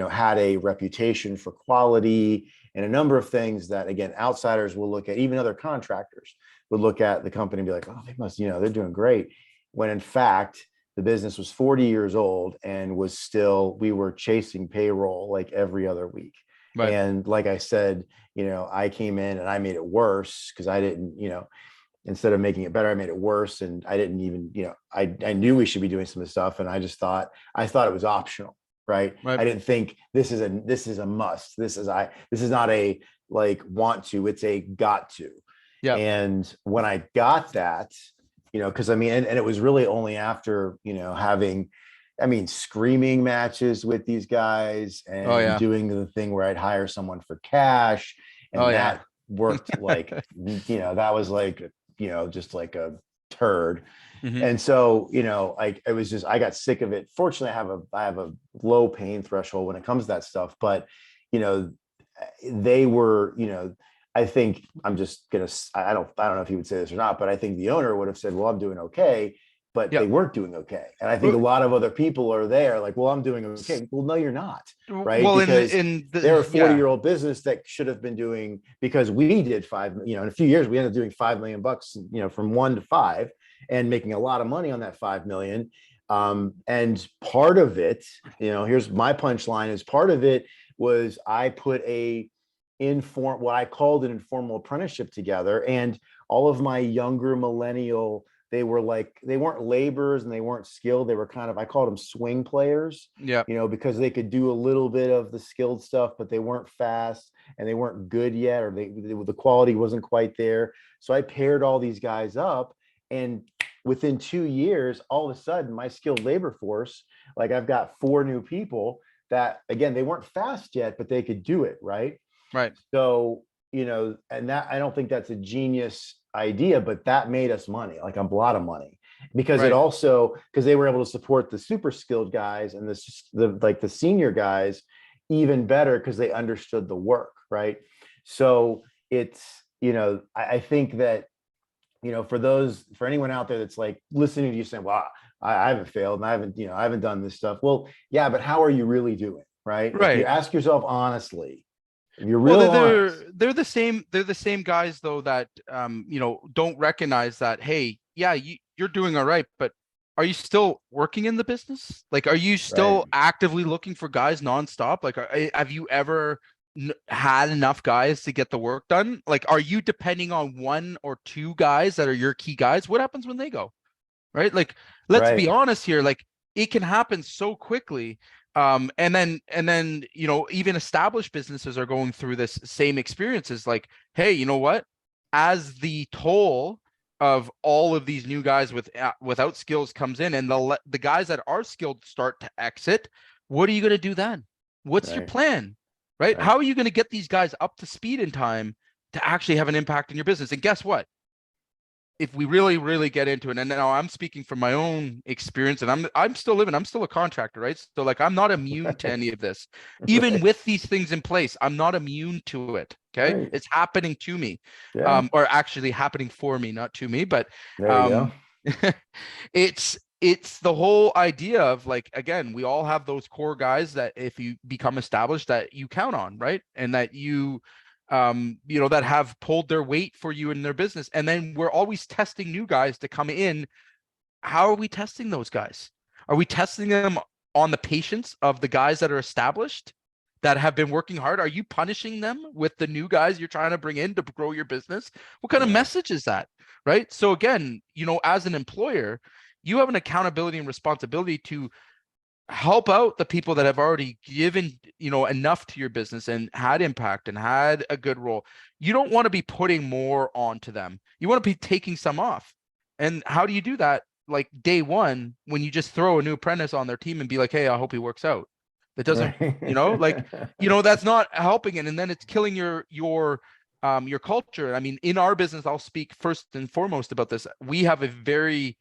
had a reputation for quality and a number of things that, again, outsiders will look at. Even other contractors would look at the company and be like, oh, they must, they're doing great, when in fact the business was 40 years old and we were chasing payroll like every other week. Right. And like I said, I came in and I made it worse because I didn't, instead of making it better, I made it worse. And I didn't even, I knew we should be doing some of the stuff. And I thought it was optional. Right. Right. I didn't think this is a must. This is not a like want to, it's a got to. Yep. And when I got that, cause and it was really only after, having, screaming matches with these guys Oh and yeah. doing the thing where I'd hire someone for cash. Oh And yeah. that worked like, that was like, just like a turd. Mhm. And so, like it was just, I got sick of it. Fortunately, I have a low pain threshold when it comes to that stuff. But, you know, they were, I think I don't know if he would say this or not, but I think the owner would have said, well, I'm doing okay, but they Yep. weren't doing okay. And I think a lot of other people are there like, well, I'm doing okay. Well, no, you're not. Right. Well, Because in the they're a yeah. 40-year-old business that should have been doing, because we did in a few years, we ended up doing $5 million, from 1 to 5 and making a lot of money on that 5 million. And part of it, here's my punchline, is part of it was I put what I called an informal apprenticeship together, and all of my younger millennial, they weren't laborers and they weren't skilled. They were kind of, I called them swing players, Yep. because they could do a little bit of the skilled stuff, but they weren't fast and they weren't good yet, or the quality wasn't quite there. So I paired all these guys up, and within 2 years, all of a sudden my skilled labor force, like I've got 4 new people that, again, they weren't fast yet, but they could do it. Right. Right. So, and that, I don't think that's a genius idea, but that made us money, like a lot of money, because Right. because they were able to support the super skilled guys and the senior guys even better because they understood the work. Right. So it's, I think that, for anyone out there that's like listening to you saying, well, I haven't failed and I haven't done this stuff. Well, yeah, but how are you really doing? Right. If you Right. ask yourself honestly, if you're Well, real honest. they're the same. They're the same guys though that don't recognize that. Hey, yeah, you're doing all right, but are you still working in the business? Like, are you Right. still actively looking for guys nonstop? Like, have you ever had enough guys to get the work done? Like, are you depending on 1 or 2 guys that are your key guys? What happens when they go? Right? Like, let's be Right. honest here. Like, it can happen so quickly. And then, even established businesses are going through this same experiences. Like, hey, you know what? As the toll of all of these new guys without skills comes in, and the guys that are skilled start to exit, what are you going to do then? What's your Right. plan? Right? Right. How are you going to get these guys up to speed in time to actually have an impact in your business? And guess what? If we really, really get into it, and now I'm speaking from my own experience, and I'm still a contractor, right? So like I'm not immune to any of this. Even Right. with these things in place, I'm not immune to it. Okay. Right. It's happening to me. Yeah. Or actually happening for me, not to me, but There you go. um it's the whole idea of like, again, we all have those core guys that if you become established that you count on, right? And that that have pulled their weight for you in their business. And then we're always testing new guys to come in. How are we testing those guys? Are we testing them on the patience of the guys that are established, that have been working hard? Are you punishing them with the new guys you're trying to bring in to grow your business? What kind of Yeah. message is that? Right. So again, as an employer, you have an accountability and responsibility to help out the people that have already given enough to your business and had impact and had a good role. You don't want to be putting more onto them. You want to be taking some off. And how do you do that? Like day one, when you just throw a new apprentice on their team and be like, hey, I hope he works out. That doesn't, like, Right. that's not helping it. And then it's killing your culture. I mean, in our business, I'll speak first and foremost about this. We have a very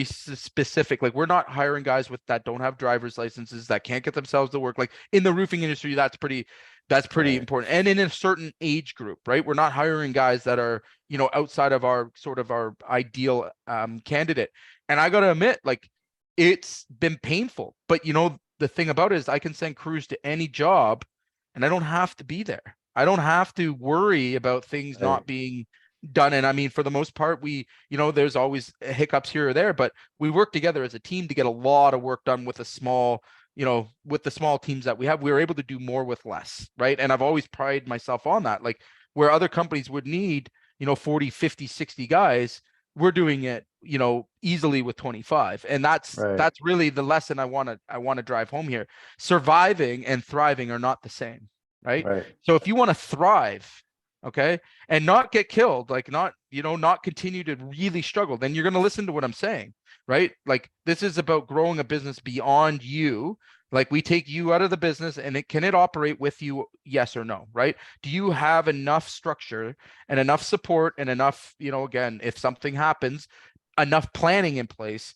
specific, like, we're not hiring guys that don't have driver's licenses, that can't get themselves to work. Like in the roofing industry, that's pretty Right. important. And in a certain age group, right? We're not hiring guys that are, outside of our sort of our ideal candidate. And I got to admit, like, it's been painful, but the thing about it is I can send crews to any job and I don't have to be there. I don't have to worry about things Right. not being done. And I mean, for the most part, there's always hiccups here or there, but we work together as a team to get a lot of work done with with the small teams that we have. We were able to do more with less, right? And I've always prided myself on that. Like where other companies would need, 40, 50, 60 guys, we're doing it, easily with 25. And that's Right. that's really the lesson I want to drive home here. Surviving and thriving are not the same, right? Right. So if you want to thrive, okay, and not get killed, like not continue to really struggle, then you're going to listen to what I'm saying, right? Like this is about growing a business beyond you. Like we take you out of the business and can it operate with you? Yes or no, right? Do you have enough structure and enough support and enough, again, if something happens, enough planning in place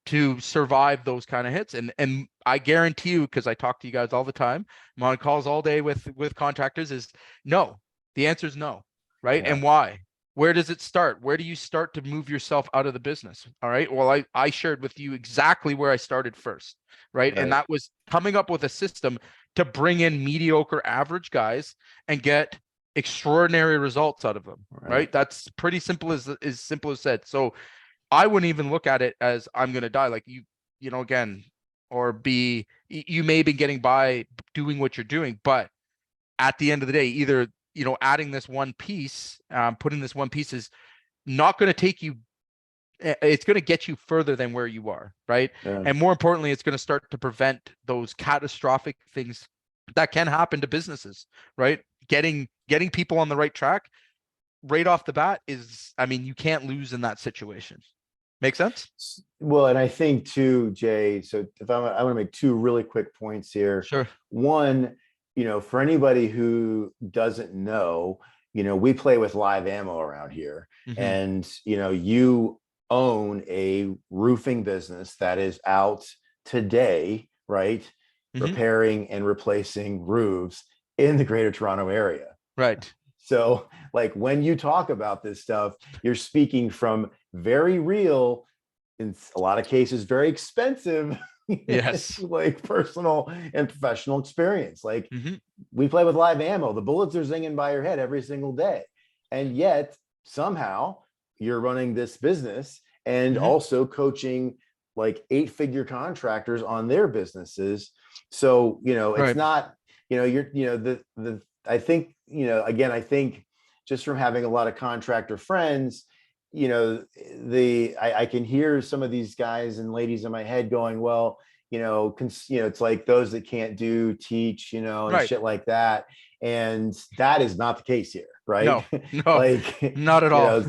to survive those kind of hits? And I guarantee you, because I talk to you guys all the time, I'm on calls all day with contractors, is no. The answer is no, right? Yeah. And why? Where does it start? Where do you start to move yourself out of the business? All right. Well, I shared with you exactly where I started first, right? And Right. that was coming up with a system to bring in mediocre average guys and get extraordinary results out of them, Right. right? That's pretty simple, as simple as said. So I wouldn't even look at it as I'm going to die. Like again, or you may be getting by doing what you're doing, but at the end of the day, either, adding this one piece, putting this one piece is not going to take you, it's going to get you further than where you are, right? Yeah. And more importantly, it's going to start to prevent those catastrophic things that can happen to businesses, right? Getting people on the right track right off the bat is, I mean, you can't lose in that situation. Make sense? Well, and I think too, Jay, so if I want to make two really quick points here. Sure. One, for anybody who doesn't know, we play with live ammo around here. Mm-hmm. And, you own a roofing business that is out today, right? Mm-hmm. Repairing and replacing roofs in the Greater Toronto area. Right. So, like when you talk about this stuff, you're speaking from very real, in a lot of cases, very expensive, Yes. like personal and professional experience. Like Mm-hmm. we play with live ammo, the bullets are zinging by your head every single day. And yet somehow you're running this business and Mm-hmm. also coaching like 8-figure contractors on their businesses. So, it's Right. not, I think, again, I think just from having a lot of contractor friends, I can hear some of these guys and ladies in my head going, well, it's like those that can't do teach, and Right. shit like that. And that is not the case here, right? No, no, Like, not at all.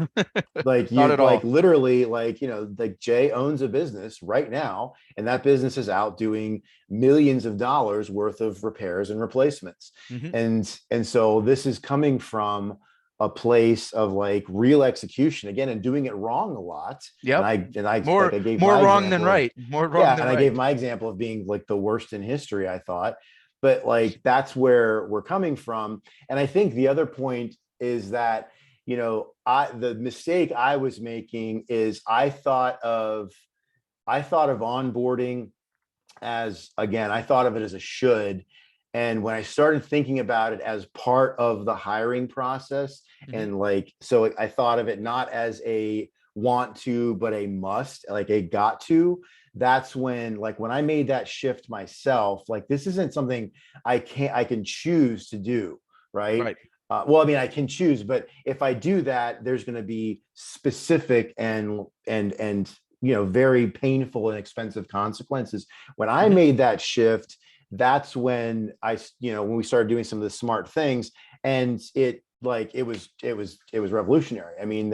like Not you at like all. literally like like Jay owns a business right now and that business is out doing millions of dollars worth of repairs and replacements. Mm-hmm. And so this is coming from a place of like real execution again and doing it wrong a lot. and Yep. i and i like More I gave more my wrong than example of, right. More wrong yeah, than and I gave right. my example of being like the worst in history, I thought. But like that's where we're coming from. And I think the other point is that the mistake I was making is I thought of onboarding as, again, I thought of it as a should. And when I started thinking about it as part of the hiring process, Mm-hmm. and like, so I thought of it not as a want to, but a must, like a got to. That's when I made that shift myself, like this isn't something I can choose to do, right? Right. Well, I mean, I can choose, but if I do that, there's going to be specific and very painful and expensive consequences. When I Mm-hmm. made that shift, that's when when we started doing some of the smart things, and it was revolutionary. I mean,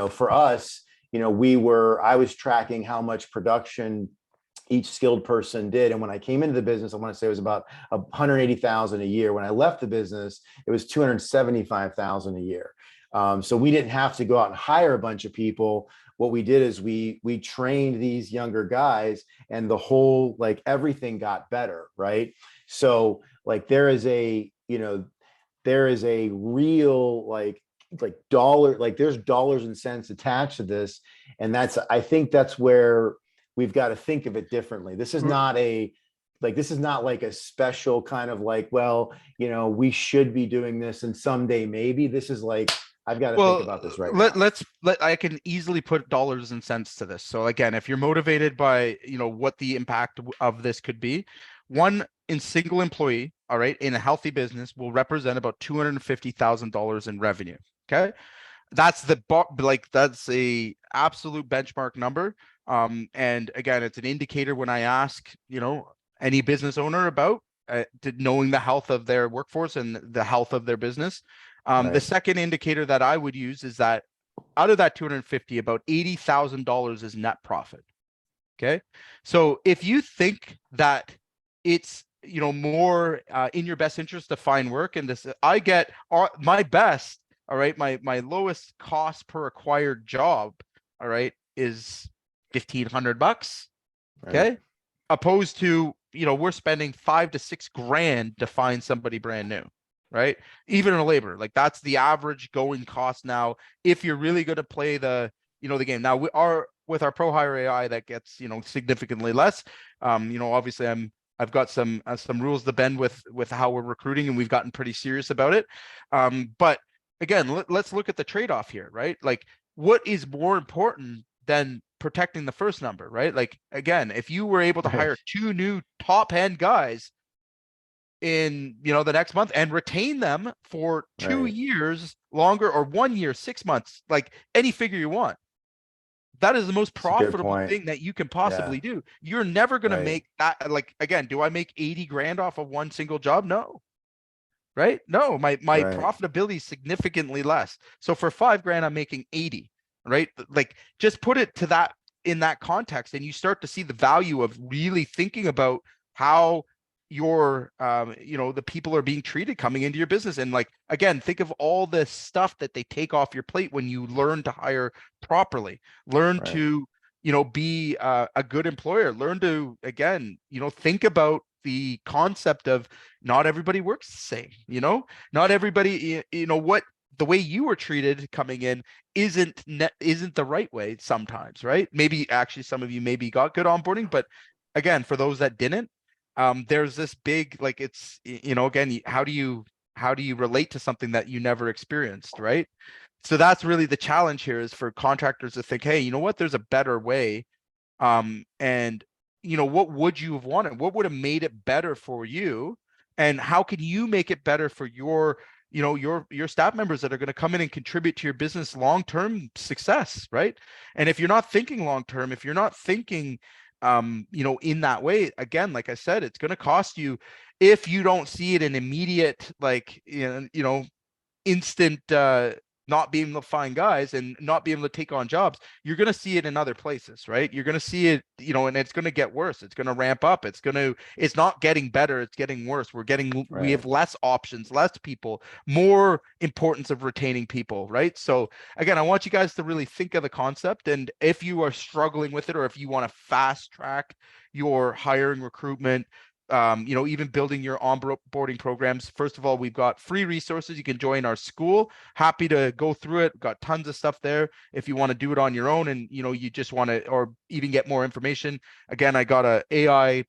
for us, I was tracking how much production each skilled person did. And when I came into the business, I want to say it was about 180,000 a year. When I left the business, it was 275,000 a year. So we didn't have to go out and hire a bunch of people. What we did is we trained these younger guys, and the whole, like, everything got better, right? So like there is a, there is a real dollar, like there's dollars and cents attached to this. And I think that's where we've got to think of it differently. This is not like a special kind of like, well, we should be doing this and someday maybe. This is like, I've got to think about this right now. I can easily put dollars and cents to this. So again, if you're motivated by, what the impact of this could be, one in single employee, all right, in a healthy business will represent about $250,000 in revenue. Okay. That's that's a absolute benchmark number. And again, it's an indicator when I ask, any business owner about knowing the health of their workforce and the health of their business. Right. The second indicator that I would use is that out of that 250, about $80,000 is net profit. Okay. So if you think that it's, more in your best interest to find work, and this, I get my best, all right, my lowest cost per acquired job, all right, is $1,500. Okay. Right. Opposed to, we're spending $5,000 to $6,000 to find somebody brand new, right? Even a labor, like that's the average going cost now. If you're really going to play the game now, with our Pro Hire AI, that gets, significantly less. Obviously I've got some rules to bend with how we're recruiting, and we've gotten pretty serious about it. But again, let's look at the trade-off here, right? Like, what is more important than protecting the first number, right? Like, again, if you were able to hire 2 new top end guys in, the next month and retain them for 2 years longer, or 1 year, 6 months, like any figure you want, that is the most profitable thing that you can possibly do. You're never going to make that. Like, again, do I make 80 grand off of one single job? No. Right? No, my profitability is significantly less. So for 5 grand, I'm making 80, right? Like, just put it to that, in that context, and you start to see the value of really thinking about how your the people are being treated coming into your business. And like, again, think of all the stuff that they take off your plate when you learn to hire properly, learn to be a good employer, learn to, again, think about the concept of not everybody works the same. Not everybody, what the way you were treated coming in isn't the right way sometimes, right? Maybe actually some of you maybe got good onboarding, but again, for those that didn't, there's this big, like, it's, again, how do you relate to something that you never experienced, right? So that's really the challenge here, is for contractors to think, hey, you know what, there's a better way. And what would you have wanted? What would have made it better for you? And how can you make it better for your staff members that are going to come in and contribute to your business long-term success, right? And if you're not thinking long-term, if you're not thinking in that way, again, like I said, it's going to cost you if you don't see it in immediate, like, instant not being able to find guys and not being able to take on jobs. You're going to see it in other places, right? You're going to see it, and it's going to get worse. It's going to ramp up. It's not getting better. It's getting worse. We have less options, less people, more importance of retaining people, right? So again, I want you guys to really think of the concept. And if you are struggling with it, or if you want to fast track your hiring, recruitment, even building your onboarding programs. First of all, we've got free resources. You can join our school. Happy to go through it. Got tons of stuff there. If you want to do it on your own, and, you just want to, or even get more information. Again, I got a AI,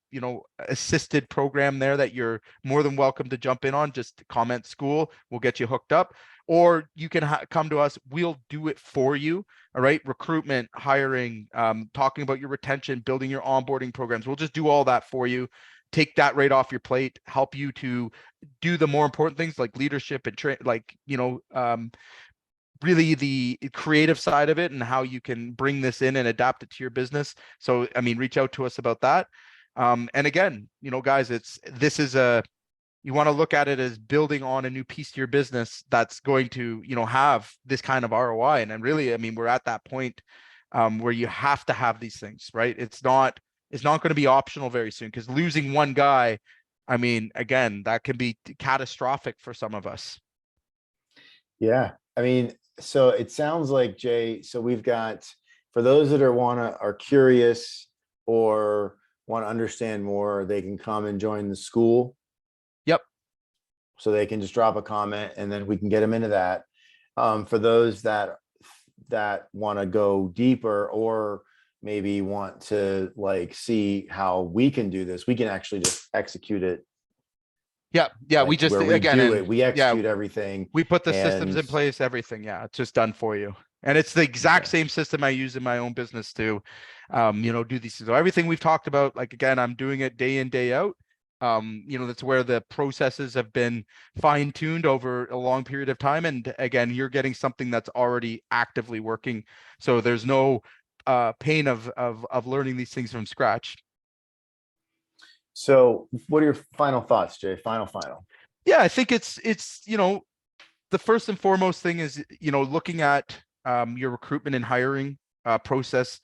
assisted program there that you're more than welcome to jump in on. Just comment school. We'll get you hooked up. Or you can come to us. We'll do it for you. All right. Recruitment, hiring, talking about your retention, building your onboarding programs. We'll just do all that for you. Take that right off your plate, help you to do the more important things like leadership and really the creative side of it, and how you can bring this in and adapt it to your business. So, I mean, reach out to us about that. And again, guys, you want to look at it as building on a new piece to your business that's going to, have this kind of ROI. And really, I mean, we're at that point where you have to have these things, right? It's not is not going to be optional very soon, because losing one guy, I mean, again, that can be catastrophic for some of us. Yeah. I mean, so it sounds like, Jay, so we've got, for those that are curious or want to understand more, they can come and join the school. Yep. So they can just drop a comment and then we can get them into that. For those that want to go deeper or maybe want to like see how we can do this, we can actually just execute it. Yeah. Yeah. We Like just, where we again, do and it, we yeah, execute everything. we put the systems And in place, everything. Yeah. It's just done for you. And it's the exact okay. same system I use in my own business to, do these things. So everything we've talked about, like, again, I'm doing it day in, day out. That's where the processes have been fine tuned over a long period of time. And again, you're getting something that's already actively working. So there's no pain of learning these things from scratch. So what are your final thoughts, Jay? Final. Yeah, I think it's the first and foremost thing is, looking at your recruitment and hiring process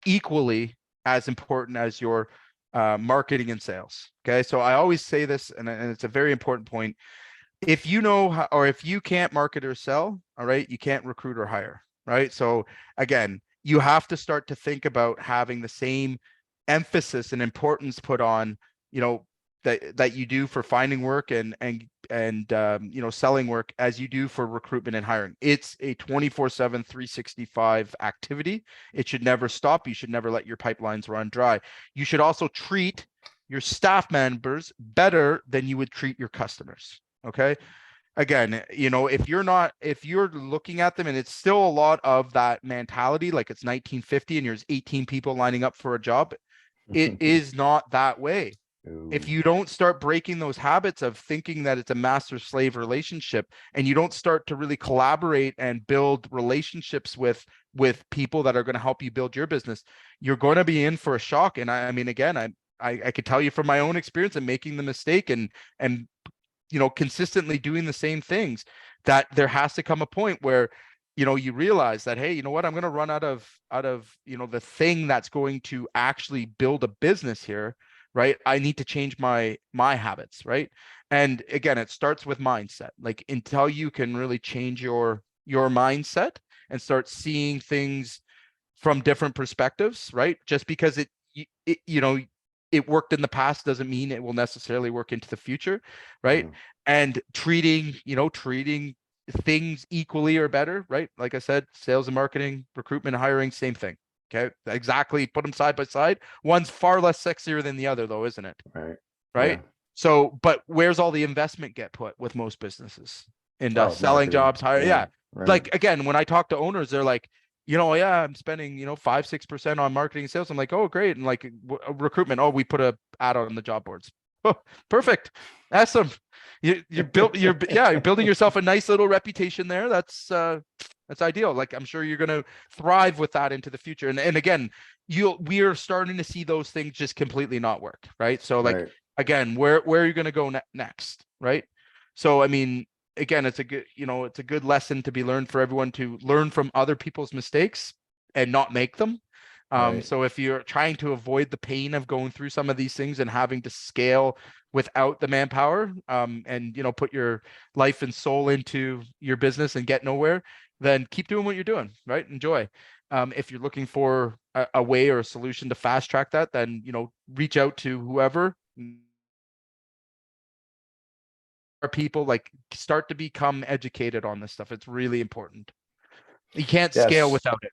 equally as important as your marketing and sales. Okay. So I always say this, and it's a very important point. If you know how, or if you can't market or sell, all right, you can't recruit or hire. Right. So again, you have to start to think about having the same emphasis and importance put on, that you do for finding work and selling work as you do for recruitment and hiring. It's a 24/7 365 activity. It should never stop. You should never let your pipelines run dry. You should also treat your staff members better than you would treat your customers. Okay. Again, if you're looking at them and it's still a lot of that mentality, like it's 1950 and there's 18 people lining up for a job, it is not that way. If you don't start breaking those habits of thinking that it's a master slave relationship, and you don't start to really collaborate and build relationships with people that are going to help you build your business, you're going to be in for a shock. And I mean, again, I could tell you from my own experience and making the mistake and consistently doing the same things, that there has to come a point where you realize that, hey, you know what, I'm going to run out of the thing that's going to actually build a business here, right? I need to change my habits, right? And again, it starts with mindset. Like, until you can really change your mindset and start seeing things from different perspectives, right? Just because it worked in the past doesn't mean it will necessarily work into the future, right? Mm. And treating things equally or better, right? Like I said, sales and marketing, recruitment and hiring, same thing. Okay, exactly. Put them side by side. One's far less sexier than the other, though, isn't it? Right. Right. Yeah. So, but where's all the investment get put with most businesses? Into Oh, selling marketing. jobs, hire. Yeah. Yeah. Right. Like, again, when I talk to owners, they're like, yeah, I'm spending 5-6% on marketing and sales. I'm like, oh, great. And like recruitment, oh, we put a ad on the job boards. Oh, perfect. Awesome. You're building yourself a nice little reputation there. That's ideal. Like, I'm sure you're going to thrive with that into the future. And again, we are starting to see those things just completely not work. Right. So like, Right. again, where are you going to go next? Right. So, I mean, again, it's a good lesson to be learned for everyone, to learn from other people's mistakes and not make them. Right. So if you're trying to avoid the pain of going through some of these things and having to scale without the manpower, and put your life and soul into your business and get nowhere, then keep doing what you're doing, right? Enjoy. If you're looking for a way or a solution to fast track that, then reach out to whoever. Our people, like, start to become educated on this stuff. It's really important. You can't scale Yes. without it.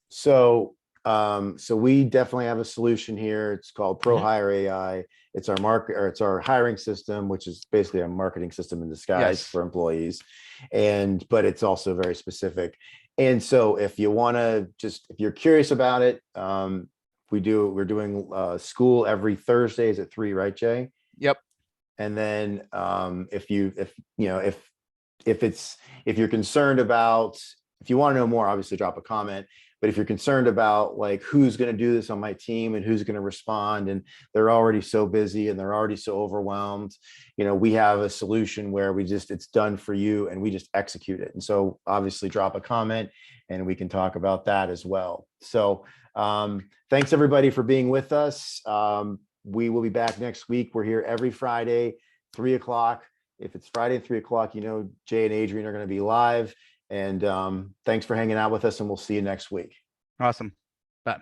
So, so we definitely have a solution here. It's called Pro Mhm. Hire AI. It's it's our hiring system, which is basically a marketing system in disguise Yes. for employees. But it's also very specific. And so if you want to if you're curious about it, we're doing school every Thursdays at 3, right, Jay? Yep. And then if you're concerned about, if you want to know more, obviously drop a comment. But if you're concerned about like who's going to do this on my team and who's going to respond, and they're already so busy and they're already so overwhelmed, we have a solution where it's done for you and we just execute it. And so obviously drop a comment and we can talk about that as well. So Thanks everybody for being with us. We will be back next week. We're here every Friday, 3 o'clock. If it's Friday at 3 o'clock, you know, Jay and Adrian are going to be live. And thanks for hanging out with us, and we'll see you next week. Awesome. Bye.